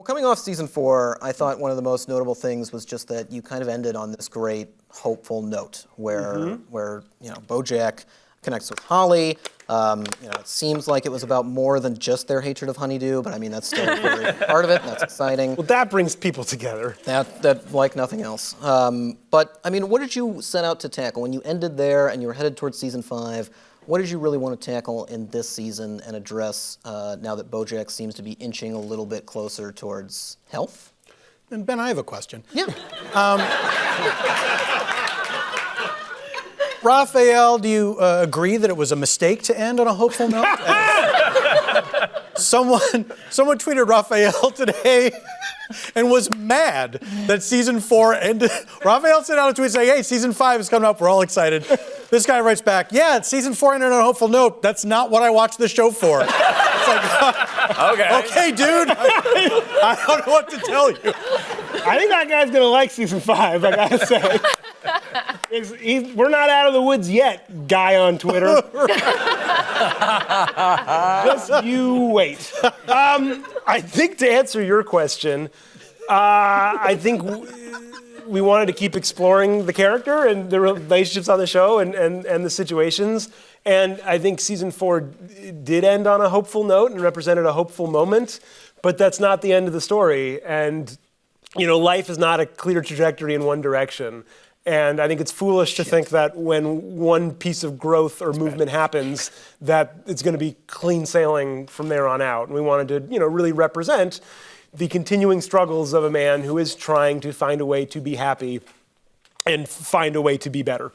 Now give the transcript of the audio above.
Well, coming off season 4, I thought one of the most notable things was just that you kind of ended on this great, hopeful note where BoJack connects with Paley. It seems like it was about more than just their hatred of Honeydew, but I mean that's still a very part of it. And that's exciting. Well, that brings people together. That like nothing else. But I mean, what did you set out to tackle when you ended there and you were headed towards season 5? What did you really want to tackle in this season and address now that BoJack seems to be inching a little bit closer towards health? And Ben, I have a question. Yeah. Raphael, do you agree that it was a mistake to end on a hopeful note? Someone tweeted Raphael today and was mad that season 4 ended. Raphael sent out a tweet saying, hey, season 5 is coming up, we're all excited. This guy writes back, yeah, season 4 ended on a hopeful note. That's not what I watched the show for. It's like, okay, dude. I don't know what to tell you. I think that guy's gonna like season 5, I gotta say. We're not out of the woods yet, guy on Twitter. Just you wait. I think to answer your question, I think we wanted to keep exploring the character and the relationships on the show and the situations. And I think season 4 did end on a hopeful note and represented a hopeful moment, but that's not the end of the story. And, life is not a clear trajectory in one direction. And I think it's foolish to think that when one piece of growth or movement happens, that it's going to be clean sailing from there on out. And we wanted to, really represent the continuing struggles of a man who is trying to find a way to be happy and find a way to be better.